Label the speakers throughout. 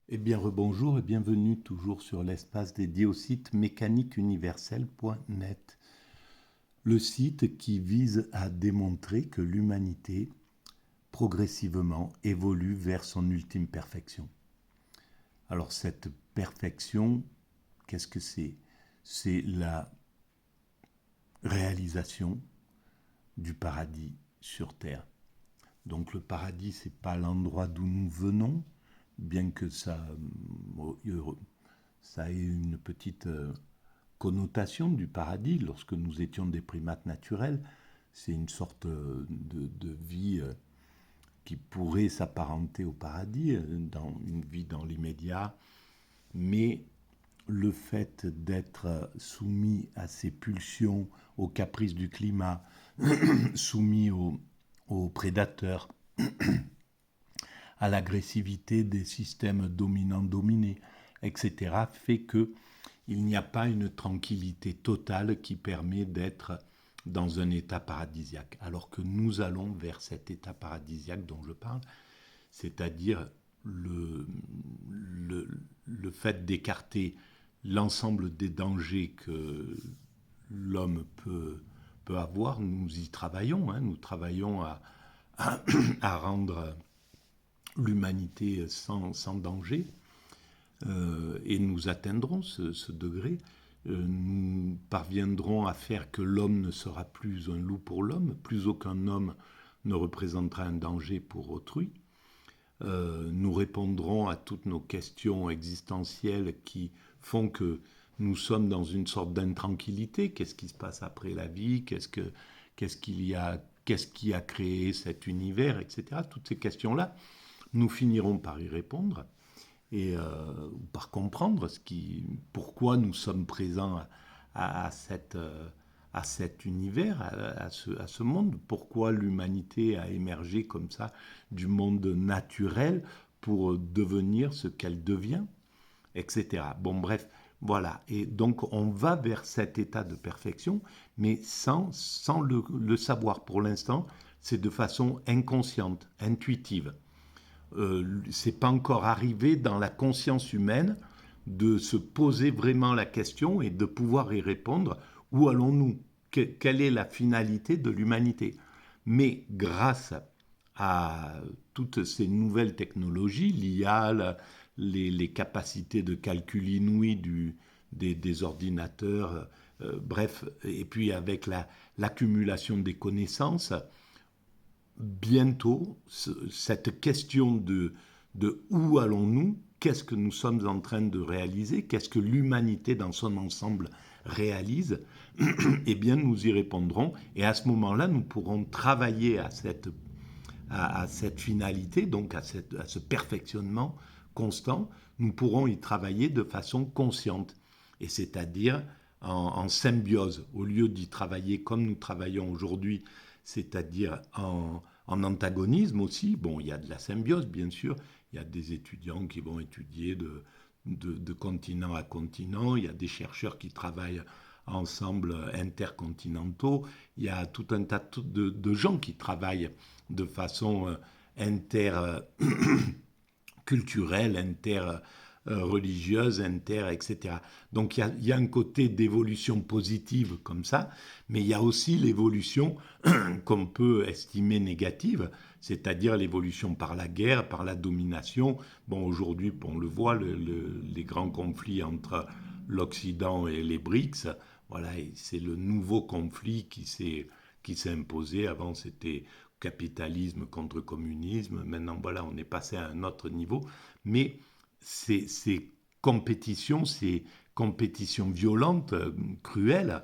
Speaker 1: Eh bien, rebonjour et bienvenue toujours sur l'espace dédié au site mécaniqueuniverselle.net, le site qui vise à démontrer que l'humanité, progressivement, évolue vers son ultime perfection. Alors, cette perfection, qu'est-ce que c'est? C'est la réalisation du paradis sur Terre. Donc, le paradis, c'est pas l'endroit d'où nous venons, bien que ça ait une petite connotation du paradis. Lorsque nous étions des primates naturels, c'est une sorte de vie qui pourrait s'apparenter au paradis, dans une vie dans l'immédiat, mais le fait d'être soumis à ces pulsions, aux caprices du climat, soumis aux prédateurs, à l'agressivité des systèmes dominants-dominés, etc., fait que il n'y a pas une tranquillité totale qui permet d'être dans un état paradisiaque. Alors que nous allons vers cet état paradisiaque dont je parle, c'est-à-dire le fait d'écarter l'ensemble des dangers que l'homme peut avoir. Nous y travaillons, hein, nous travaillons à rendre l'humanité sans danger, et nous atteindrons ce degré. Nous parviendrons à faire que l'homme ne sera plus un loup pour l'homme, plus aucun homme ne représentera un danger pour autrui. Nous répondrons à toutes nos questions existentielles qui font que nous sommes dans une sorte d'intranquillité. Qu'est-ce qui se passe après la vie? Qu'est-ce qui a créé cet univers, etc. Toutes ces questions-là, nous finirons par y répondre et par comprendre pourquoi nous sommes présents à cet univers, à ce monde, pourquoi l'humanité a émergé comme ça du monde naturel pour devenir ce qu'elle devient, etc. Bon, bref, voilà. Et donc, on va vers cet état de perfection, mais sans le savoir. Pour l'instant, c'est de façon inconsciente, intuitive. C'est pas encore arrivé dans la conscience humaine de se poser vraiment la question et de pouvoir y répondre. Où allons-nous? Quelle est la finalité de l'humanité? Mais grâce à toutes ces nouvelles technologies, l'IA, les capacités de calcul inouïes des ordinateurs, bref, et puis avec l'accumulation des connaissances, bientôt, cette question de où allons-nous, qu'est-ce que nous sommes en train de réaliser, qu'est-ce que l'humanité dans son ensemble réalise, eh bien nous y répondrons et à ce moment-là nous pourrons travailler à cette finalité, donc à ce perfectionnement constant, nous pourrons y travailler de façon consciente, et c'est-à-dire en symbiose, au lieu d'y travailler comme nous travaillons aujourd'hui, c'est-à-dire en antagonisme aussi. Bon, il y a de la symbiose, bien sûr. Il y a des étudiants qui vont étudier de continent à continent. Il y a des chercheurs qui travaillent ensemble intercontinentaux. Il y a tout un tas de gens qui travaillent de façon interculturelle, interreligieuse, etc. Donc il y a un côté d'évolution positive comme ça, mais il y a aussi l'évolution qu'on peut estimer négative, c'est-à-dire l'évolution par la guerre, par la domination. Bon, aujourd'hui, on le voit, les grands conflits entre l'Occident et les BRICS, voilà, c'est le nouveau conflit qui s'est imposé. Avant, c'était capitalisme contre communisme. Maintenant, voilà, on est passé à un autre niveau. Mais ces compétitions violentes, cruelles,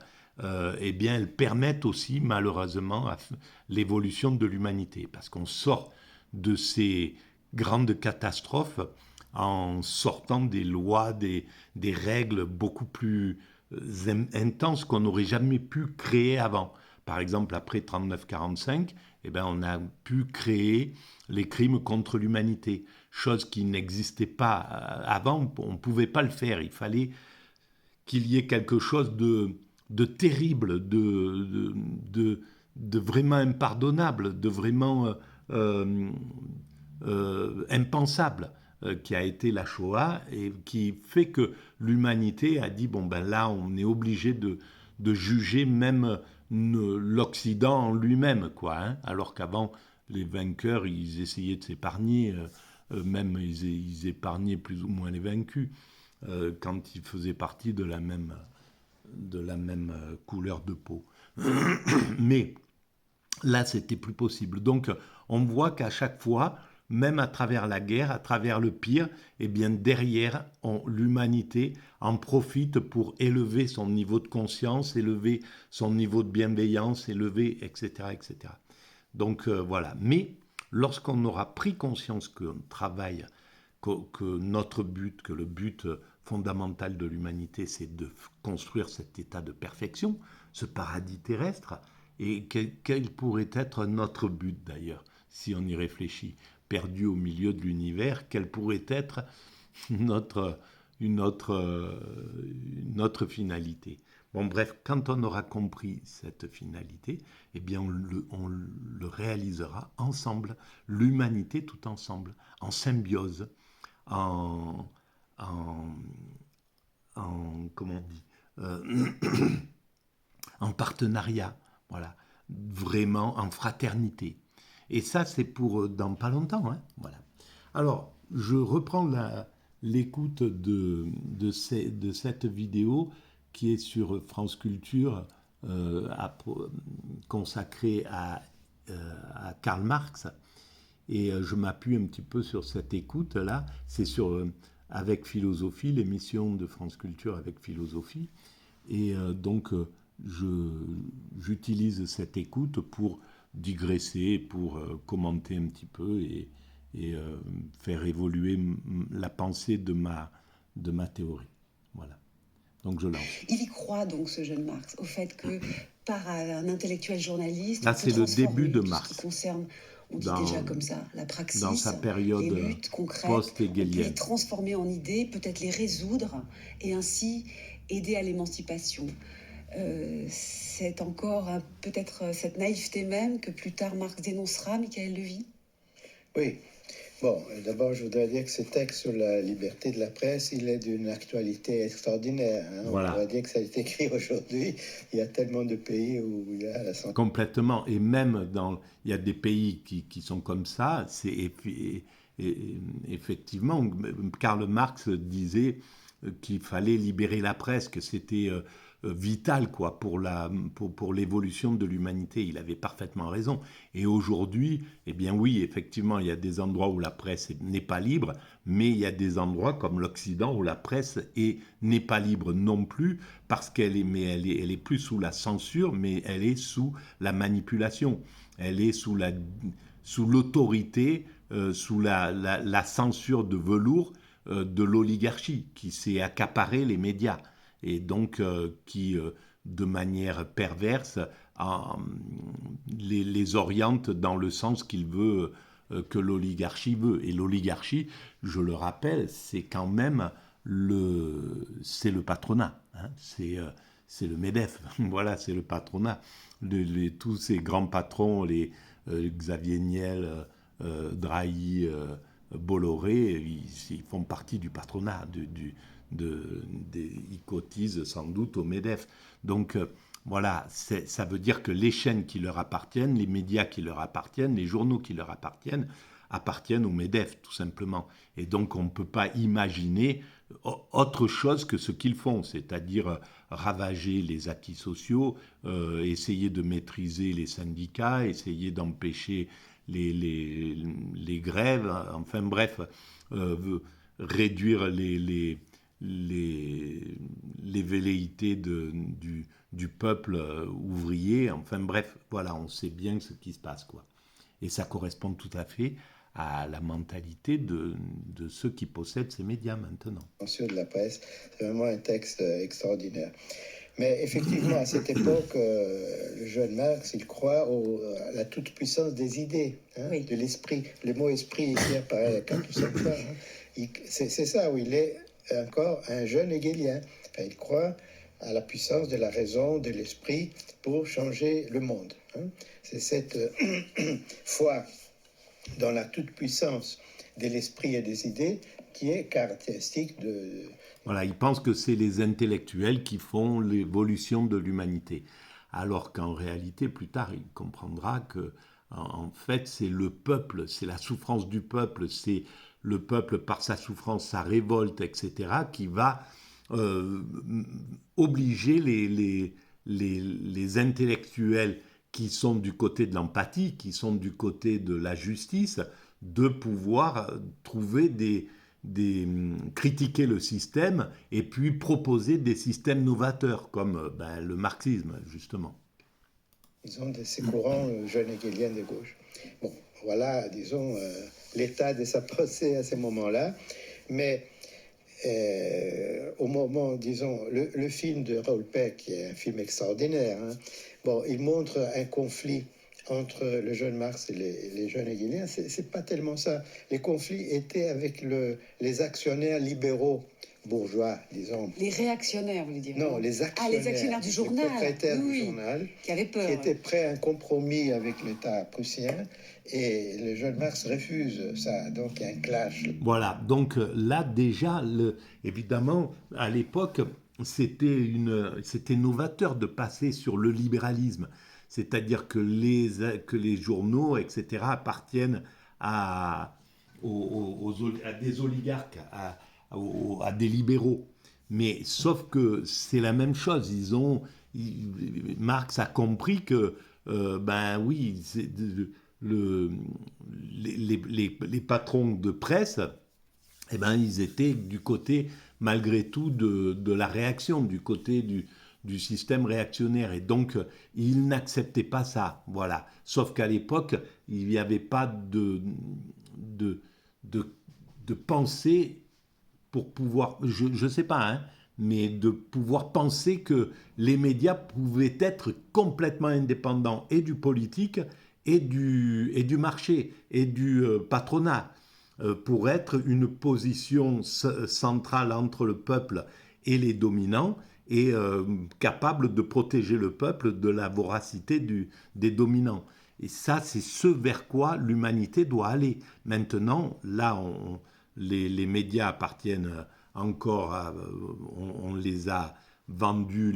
Speaker 1: eh bien, elles permettent aussi, malheureusement, l'évolution de l'humanité. Parce qu'on sort de ces grandes catastrophes en sortant des lois, des règles beaucoup plus intenses qu'on n'aurait jamais pu créer avant. Par exemple, après 39-45, eh ben, on a pu créer les crimes contre l'humanité, chose qui n'existait pas avant, on ne pouvait pas le faire, il fallait qu'il y ait quelque chose de terrible, de vraiment impardonnable, de vraiment impensable. qui a été la Shoah et qui fait que l'humanité a dit bon ben là on est obligé de juger même l'Occident en lui-même quoi, hein, alors qu'avant les vainqueurs ils essayaient de s'épargner, même ils épargnaient plus ou moins les vaincus quand ils faisaient partie de la même couleur de peau. Mais là, c'était plus possible. Donc, on voit qu'à chaque fois, même à travers la guerre, à travers le pire, eh bien derrière, l'humanité en profite pour élever son niveau de conscience, élever son niveau de bienveillance, élever, etc., etc. Donc voilà. Mais lorsqu'on aura pris conscience qu'on travaille, que notre but, que le but fondamental de l'humanité, c'est de construire cet état de perfection, ce paradis terrestre, et quel pourrait être notre but d'ailleurs, si on y réfléchit, perdu au milieu de l'univers, quelle pourrait être notre, notre finalité. Bon bref, quand on aura compris cette finalité, eh bien on le réalisera ensemble, l'humanité tout ensemble, en symbiose, en, en, comment on dit, en partenariat, voilà, vraiment en fraternité. Et ça, c'est pour dans pas longtemps, hein, voilà. Alors, je reprends l'écoute de cette vidéo qui est sur France Culture, consacrée à Karl Marx. Et je m'appuie un petit peu sur cette écoute-là. C'est sur Avec Philosophie, l'émission de France Culture Avec Philosophie. Et donc, j'utilise cette écoute pour digresser, pour commenter un petit peu et faire évoluer la pensée de ma théorie. Voilà. Donc je lance.
Speaker 2: Il y croit donc ce jeune Marx, au fait que par un intellectuel journaliste,
Speaker 1: là c'est le début de Marx.
Speaker 2: Tout ce qui concerne, on dit déjà comme ça, la praxis,
Speaker 1: dans sa période
Speaker 2: les luttes concrètes,
Speaker 1: post-hégélienne.
Speaker 2: On peut les transformer en idées, peut-être les résoudre et ainsi aider à l'émancipation. C'est encore peut-être cette naïveté même que plus tard Marx dénoncera, Michael Levy.
Speaker 3: Oui. Bon, d'abord, je voudrais dire que ce texte sur la liberté de la presse, il est d'une actualité extraordinaire. Hein. Voilà. On pourrait dire que ça a été écrit aujourd'hui. Il y a tellement de pays où il y a la santé.
Speaker 1: Complètement. Et même il y a des pays qui sont comme ça. Effectivement, Karl Marx disait qu'il fallait libérer la presse, que c'était vital quoi, pour l'évolution de l'humanité. Il avait parfaitement raison. Et aujourd'hui, eh bien oui, effectivement, il y a des endroits où la presse n'est pas libre, mais il y a des endroits comme l'Occident où la presse n'est pas libre non plus, parce qu'elle est plus sous la censure, mais elle est sous la manipulation. Elle est sous l'autorité, sous la censure de velours de l'oligarchie qui s'est accaparé les médias et donc qui, de manière perverse, les oriente dans le sens qu'il veut, que l'oligarchie veut. Et l'oligarchie, je le rappelle, c'est quand même c'est le patronat, hein, c'est le MEDEF, voilà, c'est le patronat. Tous ces grands patrons, Xavier Niel, Drahi, Bolloré, ils font partie du patronat, ils cotisent sans doute au MEDEF. Donc voilà, ça veut dire que les chaînes qui leur appartiennent, les médias qui leur appartiennent, les journaux qui leur appartiennent au MEDEF, tout simplement. Et donc on ne peut pas imaginer autre chose que ce qu'ils font, c'est-à-dire ravager les acquis sociaux, essayer de maîtriser les syndicats, essayer d'empêcher les grèves, enfin bref, réduire les velléités du peuple ouvrier, enfin bref, voilà, on sait bien ce qui se passe, quoi. Et ça correspond tout à fait à la mentalité de ceux qui possèdent ces médias maintenant.
Speaker 3: Sur de la presse, c'est vraiment un texte extraordinaire. Mais effectivement, à cette époque, le jeune Marx, il croit à la toute-puissance des idées, hein, oui, de l'esprit. Le mot esprit ici apparaît 4 ou 5 fois. Hein. C'est ça où il est encore un jeune hégélien. Enfin, il croit à la puissance de la raison, de l'esprit pour changer le monde. Hein. C'est cette foi dans la toute-puissance de l'esprit et des idées qui est caractéristique de...
Speaker 1: Voilà, il pense que c'est les intellectuels qui font l'évolution de l'humanité. Alors qu'en réalité, plus tard, il comprendra que, en fait, c'est le peuple, c'est la souffrance du peuple, c'est le peuple par sa souffrance, sa révolte, etc., qui va obliger les intellectuels qui sont du côté de l'empathie, qui sont du côté de la justice, de pouvoir trouver critiquer le système et puis proposer des systèmes novateurs, comme le marxisme, justement.
Speaker 3: Disons, de ces courants jeunes hegeliens de gauche. Bon, voilà, disons, l'état de sa pensée à ce moment-là. Mais au moment, disons, le film de Raoul Peck, qui est un film extraordinaire, hein, bon, il montre un conflit entre le jeune Marx et les jeunes hegeliens. C'est pas tellement ça. Les conflits étaient avec les actionnaires libéraux bourgeois, disons.
Speaker 2: Les réactionnaires, vous voulez dire?
Speaker 3: Non, les actionnaires.
Speaker 2: Ah, les actionnaires du journal.
Speaker 3: Les propriétaires du journal.
Speaker 2: Qui avaient peur.
Speaker 3: Qui étaient prêts à un compromis avec l'État prussien. Et le jeune Marx refuse ça. Donc, il y a un clash.
Speaker 1: Voilà. Donc, là, déjà, évidemment, à l'époque, c'était novateur de passer sur le libéralisme. C'est-à-dire que les journaux, etc., appartiennent à des oligarques, à des libéraux. Mais sauf que c'est la même chose. Marx a compris que, oui, les patrons de presse, ils étaient du côté, malgré tout, de la réaction, du côté du système réactionnaire. Et donc, ils n'acceptaient pas ça. Voilà. Sauf qu'à l'époque, il n'y avait pas de pensée pour pouvoir, je ne sais pas, hein, mais de pouvoir penser que les médias pouvaient être complètement indépendants et du politique et du marché et du patronat, pour être une position centrale entre le peuple et les dominants et capable de protéger le peuple de la voracité des dominants. Et ça, c'est ce vers quoi l'humanité doit aller. Maintenant, là, les médias appartiennent encore à... On les a vendus,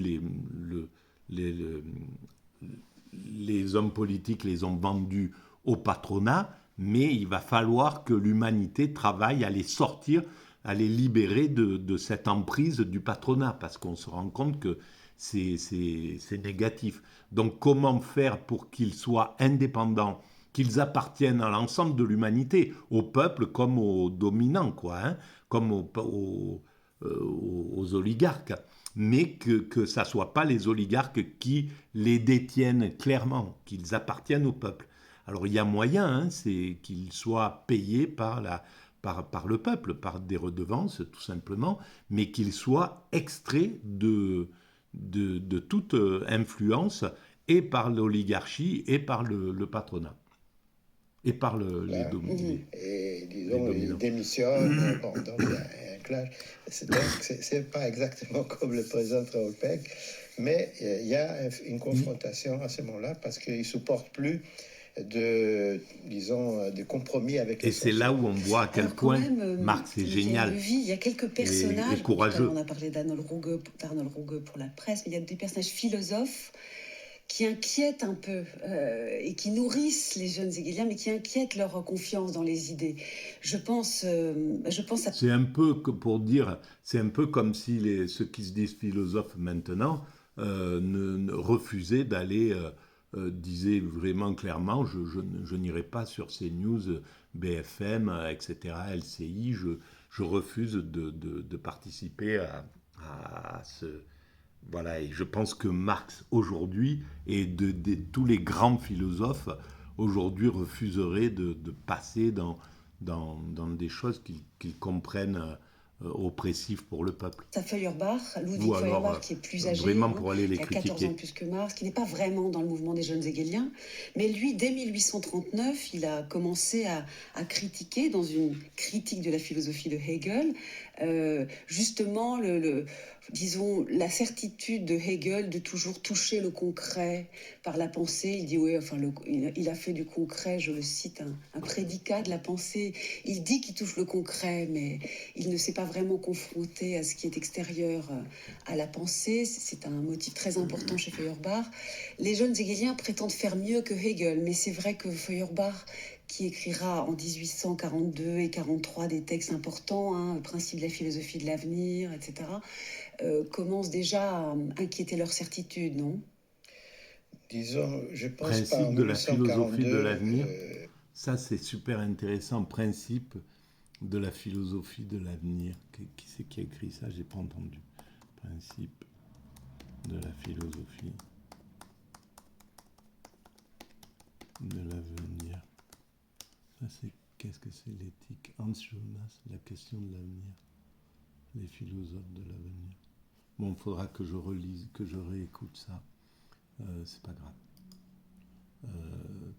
Speaker 1: les hommes politiques les ont vendus au patronat, mais il va falloir que l'humanité travaille à les sortir, à les libérer de cette emprise du patronat, parce qu'on se rend compte que c'est négatif. Donc comment faire pour qu'ils soient indépendants, qu'ils appartiennent à l'ensemble de l'humanité, au peuple comme aux dominants, quoi, hein, comme aux oligarques, mais que ça ne soit pas les oligarques qui les détiennent clairement, qu'ils appartiennent au peuple. Alors il y a moyen, hein, c'est qu'ils soient payés par le peuple, par des redevances tout simplement, mais qu'ils soient extraits de toute influence et par l'oligarchie et par le patronat. Et par les dominants.
Speaker 3: Et disons, il démissionne, bon, donc il y a un clash. C'est pas exactement comme le président Raoul Peck, mais il y a une confrontation à ce moment-là parce qu'il ne supporte plus de compromis avec les
Speaker 1: Et c'est là où on voit à quel point Marx est génial.
Speaker 2: Il y a quelques personnages,
Speaker 1: et courageux.
Speaker 2: On a parlé d'Arnold Ruge pour la presse, mais il y a des personnages philosophes qui inquiètent un peu et qui nourrissent les jeunes hegeliens, mais qui inquiètent leur confiance dans les idées. Je pense à...
Speaker 1: C'est un peu pour dire, c'est un peu comme si ceux qui se disent philosophes maintenant refusaient d'aller, disaient vraiment clairement, je n'irai pas sur ces news BFM, etc., LCI, je refuse de participer à ce... Voilà, et je pense que Marx aujourd'hui et tous les grands philosophes aujourd'hui refuseraient de passer dans des choses qu'ils comprennent oppressives pour le peuple.
Speaker 2: Feuerbach, Ludwig Feuerbach, qui est plus âgé,
Speaker 1: vraiment pour aller les
Speaker 2: qui a
Speaker 1: critiquer.
Speaker 2: 14 ans plus que Marx, qui n'est pas vraiment dans le mouvement des jeunes hegeliens, mais lui, dès 1839, il a commencé à critiquer, dans une critique de la philosophie de Hegel, Justement, disons, la certitude de Hegel de toujours toucher le concret par la pensée. Il dit, oui, enfin, il a fait du concret, je le cite, un prédicat de la pensée. Il dit qu'il touche le concret, mais il ne s'est pas vraiment confronté à ce qui est extérieur à la pensée. C'est un motif très important chez Feuerbach. Les jeunes hegeliens prétendent faire mieux que Hegel, mais c'est vrai que Feuerbach, qui écrira en 1842 et 43 des textes importants, le principe de la philosophie de l'avenir, etc., commence déjà à inquiéter leur certitude, non?
Speaker 3: Disons, je pense
Speaker 1: Principe
Speaker 3: pas en
Speaker 1: de la philosophie de
Speaker 3: 1942.
Speaker 1: l'avenir. Ça, c'est super intéressant. Principe de la philosophie de l'avenir. Qui c'est qui a écrit ça? J'ai pas entendu. Principe de la philosophie de l'avenir. Ça, c'est qu'est-ce que c'est l'éthique? Hans Jonas, la question de l'avenir. Les philosophes de l'avenir. Bon, il faudra que je relise, que je réécoute ça. C'est pas grave.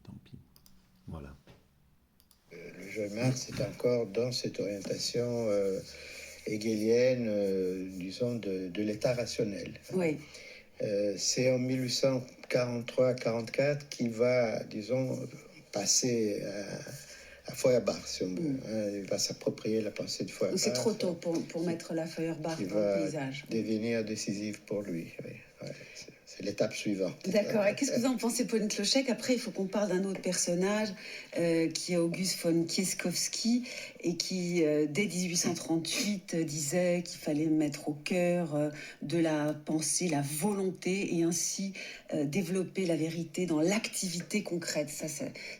Speaker 1: Tant pis. Voilà.
Speaker 3: Le jeune Marx est encore dans cette orientation hegelienne, disons, de l'état rationnel.
Speaker 2: Oui.
Speaker 3: C'est en 1843-44 qu'il va, disons, passer à Feuerbach, si on veut. Il va s'approprier la pensée de Feuerbach.
Speaker 2: C'est trop tôt pour mettre la Feuerbach dans le paysage.
Speaker 3: Qui va devenir décisive pour lui. Oui. Ouais, c'est l'étape suivante.
Speaker 2: D'accord. Et qu'est-ce que vous en pensez, Pauline Clochec? Après, il faut qu'on parle d'un autre personnage qui est Auguste von Kieskowski et qui, dès 1838, disait qu'il fallait mettre au cœur de la pensée la volonté et ainsi développer la vérité dans l'activité concrète.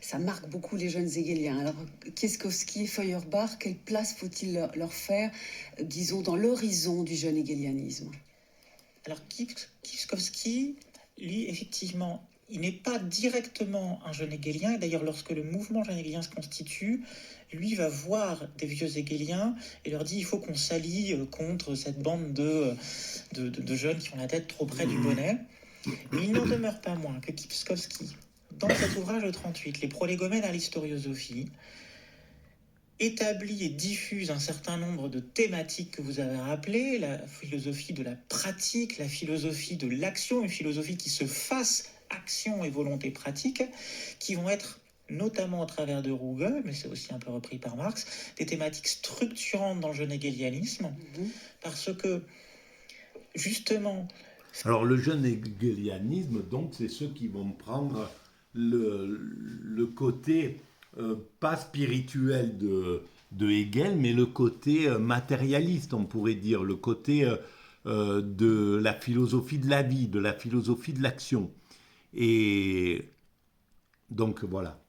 Speaker 2: Ça marque beaucoup les jeunes hegeliens. Alors, Kieskowski et Feuerbach, quelle place faut-il leur faire, disons, dans l'horizon du jeune hegelianisme?
Speaker 4: Alors, Kieskowski, lui, effectivement, il n'est pas directement un jeune hegelien. Et d'ailleurs, lorsque le mouvement jeune hegelien se constitue, lui va voir des vieux hegeliens et leur dit il faut qu'on s'allie contre cette bande de jeunes qui ont la tête trop près du bonnet. Mais il n'en demeure pas moins que Kieskowski, dans cet ouvrage de 38, Les Prolégomènes à l'historiosophie, établit et diffuse un certain nombre de thématiques que vous avez rappelées, la philosophie de la pratique, la philosophie de l'action, une philosophie qui se fasse action et volonté pratique, qui vont être, notamment au travers de Ruge, mais c'est aussi un peu repris par Marx, des thématiques structurantes dans le jeune hegelianisme, parce que, justement...
Speaker 1: Alors, le jeune hegelianisme, donc, c'est ceux qui vont prendre le côté... pas spirituel de Hegel, mais le côté matérialiste, on pourrait dire, le côté de la philosophie de la vie, de la philosophie de l'action. Et donc, voilà.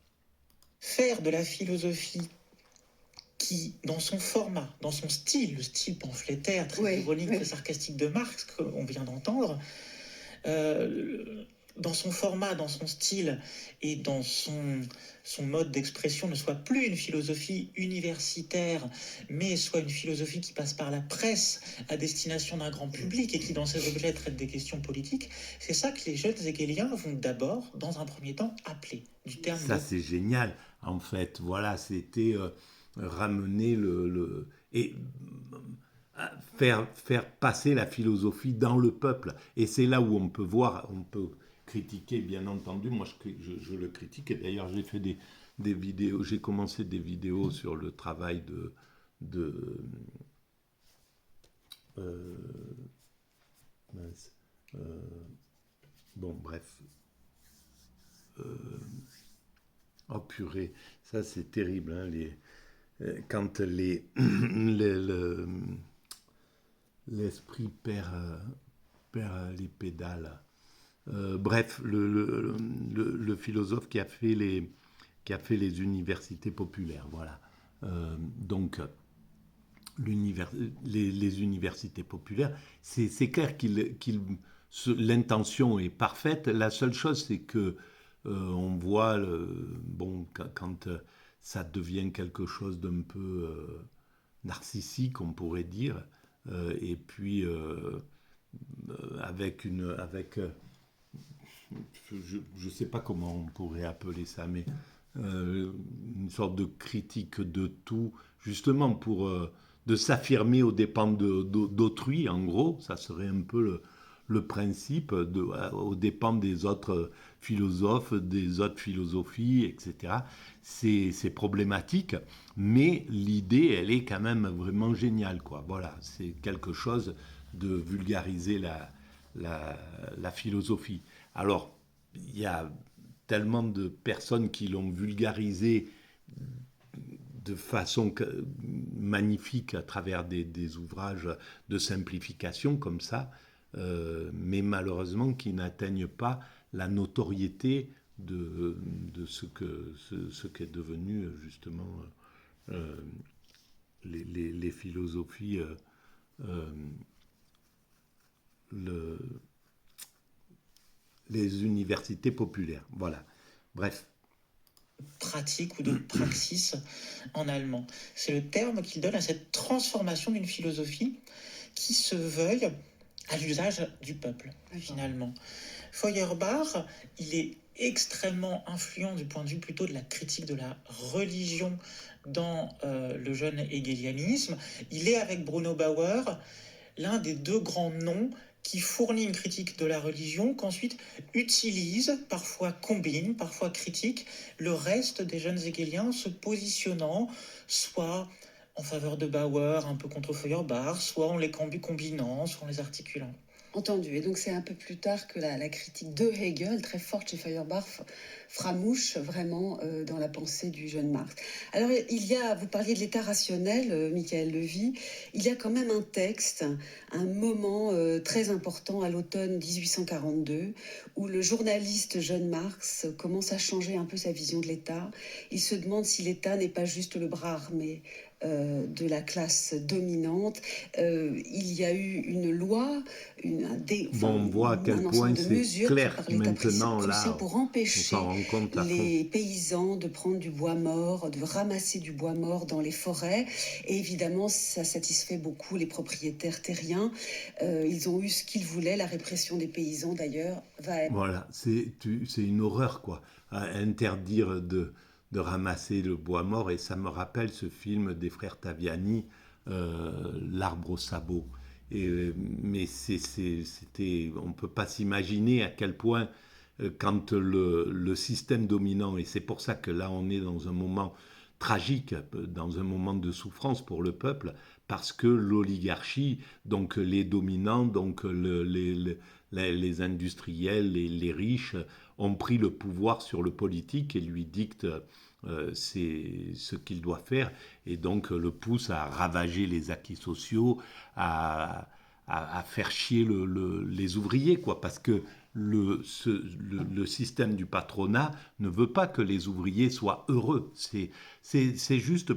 Speaker 4: Faire de la philosophie qui, dans son format, dans son style, le style pamphlétaire, très ironique, très sarcastique de Marx, qu'on vient d'entendre, dans son format, dans son style et dans son mode d'expression ne soit plus une philosophie universitaire, mais soit une philosophie qui passe par la presse à destination d'un grand public et qui, dans ses objets, traite des questions politiques, c'est ça que les jeunes hegeliens vont d'abord, dans un premier temps, appeler du terme.
Speaker 1: Ça, c'est génial, en fait. Voilà, c'était ramener et faire passer la philosophie dans le peuple. Et c'est là où on peut voir, on peut critiquer, bien entendu. Moi, je le critique. Et d'ailleurs, j'ai fait des vidéos. J'ai commencé des vidéos sur le travail bon, bref. Oh purée, ça c'est terrible. Hein, quand l'esprit perd les pédales. Bref, le philosophe qui a fait les universités populaires, voilà. Donc, les universités populaires, c'est clair l'intention est parfaite. La seule chose, c'est que on voit, quand ça devient quelque chose d'un peu narcissique, on pourrait dire, et puis avec je ne sais pas comment on pourrait appeler ça, mais une sorte de critique de tout, justement pour de s'affirmer aux dépens d'autrui, en gros, ça serait un peu le principe, aux dépens des autres philosophes, des autres philosophies, etc. C'est problématique, mais l'idée, elle est quand même vraiment géniale, quoi. Voilà, c'est quelque chose de vulgariser la philosophie. Alors, il y a tellement de personnes qui l'ont vulgarisé de façon magnifique à travers des ouvrages de simplification comme ça, mais malheureusement qui n'atteignent pas la notoriété de ce qu'est devenu justement les philosophies, les universités populaires. Voilà. Bref.
Speaker 4: Pratique ou de praxis en allemand. C'est le terme qu'il donne à cette transformation d'une philosophie qui se veuille à l'usage du peuple, finalement. Feuerbach, il est extrêmement influent du point de vue plutôt de la critique de la religion dans le jeune hegelianisme. Il est, avec Bruno Bauer, l'un des deux grands noms qui fournit une critique de la religion, qu'ensuite utilise, parfois combine, parfois critique, le reste des jeunes hegeliens se positionnant soit en faveur de Bauer, un peu contre Feuerbach, soit en les combinant, soit en les articulant.
Speaker 2: Entendu. Et donc c'est un peu plus tard que la critique de Hegel, très forte chez Feuerbach, fera mouche vraiment dans la pensée du jeune Marx. Alors vous parliez de l'état rationnel, Michael Levy, il y a quand même un texte, un moment très important à l'automne 1842, où le journaliste jeune Marx commence à changer un peu sa vision de l'état. Il se demande si l'état n'est pas juste le bras armé de la classe dominante. Il y a eu une loi,
Speaker 1: on voit à quel point c'est clair maintenant là,
Speaker 2: pour empêcher les paysans de prendre du bois mort, de ramasser du bois mort dans les forêts. Et évidemment, ça satisfait beaucoup les propriétaires terriens. Ils ont eu ce qu'ils voulaient. La répression des paysans, d'ailleurs, va être...
Speaker 1: Voilà, c'est une horreur, quoi. À interdire de ramasser le bois mort, et ça me rappelle ce film des frères Taviani, L'arbre au sabot. Mais on ne peut pas s'imaginer à quel point, quand le système dominant, et c'est pour ça que là on est dans un moment tragique, dans un moment de souffrance pour le peuple, parce que l'oligarchie, donc les dominants, donc les industriels, les riches, ont pris le pouvoir sur le politique et lui dictent c'est ce qu'il doit faire, et donc le pousse à ravager les acquis sociaux, à faire chier les ouvriers, quoi, parce que le système du patronat ne veut pas que les ouvriers soient heureux. C'est juste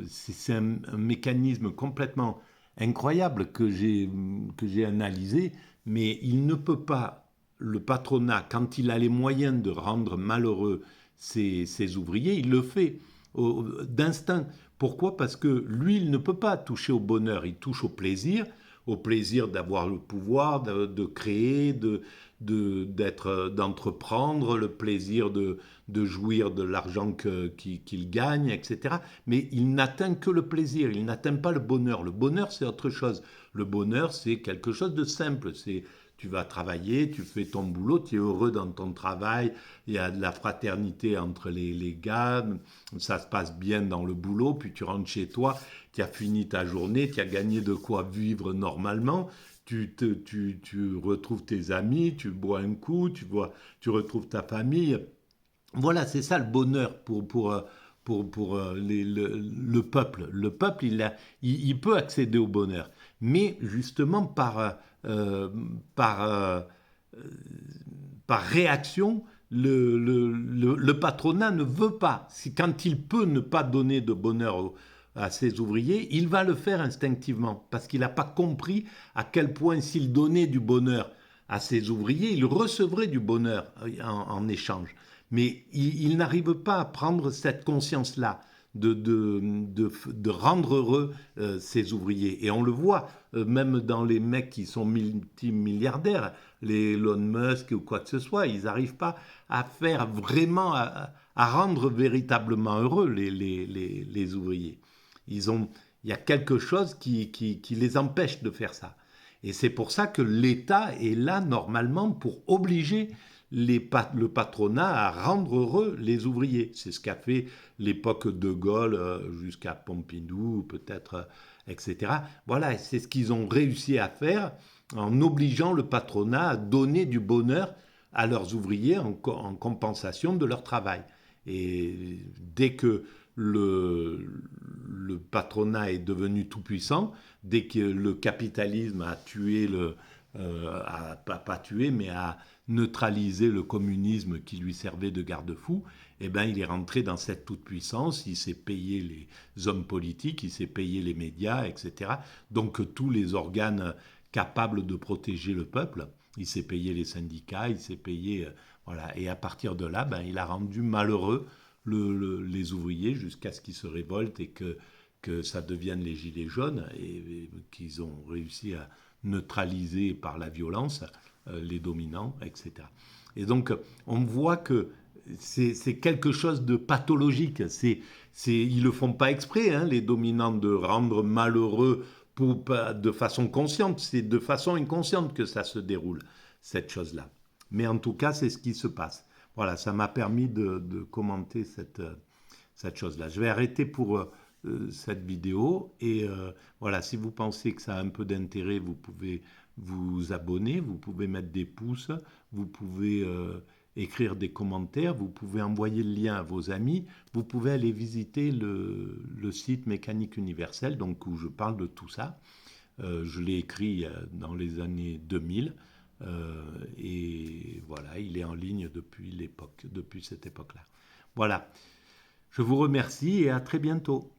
Speaker 1: c'est un mécanisme complètement incroyable que j'ai analysé, mais il ne peut pas, le patronat, quand il a les moyens de rendre malheureux ses ouvriers, il le fait d'instinct. Pourquoi ? Parce que lui, il ne peut pas toucher au bonheur, il touche au plaisir d'avoir le pouvoir, de créer, d'entreprendre, le plaisir de jouir de l'argent qu'il gagne, etc. Mais il n'atteint que le plaisir, il n'atteint pas le bonheur. Le bonheur, c'est autre chose. Le bonheur, c'est quelque chose de simple, tu vas travailler, tu fais ton boulot, tu es heureux dans ton travail, il y a de la fraternité entre les gars, ça se passe bien dans le boulot, puis tu rentres chez toi, tu as fini ta journée, tu as gagné de quoi vivre normalement, tu retrouves tes amis, tu bois un coup, tu retrouves ta famille. Voilà, c'est ça le bonheur pour le peuple. Le peuple, il peut accéder au bonheur, mais justement par réaction, le patronat ne veut pas. Quand il peut ne pas donner de bonheur à ses ouvriers, il va le faire instinctivement, parce qu'il n'a pas compris à quel point s'il donnait du bonheur à ses ouvriers, il recevrait du bonheur en échange. Mais il n'arrive pas à prendre cette conscience-là, de rendre heureux ses ouvriers. Et on le voit, même dans les mecs qui sont multimilliardaires, les Elon Musk ou quoi que ce soit, ils n'arrivent pas à faire vraiment, à rendre véritablement heureux les ouvriers. il y a quelque chose qui les empêche de faire ça. Et c'est pour ça que l'État est là normalement pour obliger le patronat à rendre heureux les ouvriers. C'est ce qu'a fait l'époque de Gaulle jusqu'à Pompidou, peut-être, etc. Voilà, c'est ce qu'ils ont réussi à faire en obligeant le patronat à donner du bonheur à leurs ouvriers en compensation de leur travail. Et dès que le patronat est devenu tout puissant, dès que le capitalisme a tué pas tué, mais a neutralisé le communisme qui lui servait de garde-fou, eh ben, il est rentré dans cette toute-puissance, il s'est payé les hommes politiques, il s'est payé les médias, etc. Donc tous les organes capables de protéger le peuple, il s'est payé les syndicats, il s'est payé... voilà. Et à partir de là, ben, il a rendu malheureux les ouvriers jusqu'à ce qu'ils se révoltent et que ça devienne les gilets jaunes et qu'ils ont réussi à neutraliser par la violence les dominants, etc. Et donc, on voit que c'est quelque chose de pathologique. Ils ne le font pas exprès, hein, les dominants, de rendre malheureux de façon consciente. C'est de façon inconsciente que ça se déroule, cette chose-là. Mais en tout cas, c'est ce qui se passe. Voilà, ça m'a permis de commenter cette chose-là. Je vais arrêter pour cette vidéo et voilà, si vous pensez que ça a un peu d'intérêt, vous pouvez vous abonner, vous pouvez mettre des pouces, vous pouvez écrire des commentaires, vous pouvez envoyer le lien à vos amis, vous pouvez aller visiter le site Mécanique Universelle, donc où je parle de tout ça. Je l'ai écrit dans les années 2000. Et voilà, il est en ligne depuis cette époque-là. Voilà, je vous remercie et à très bientôt.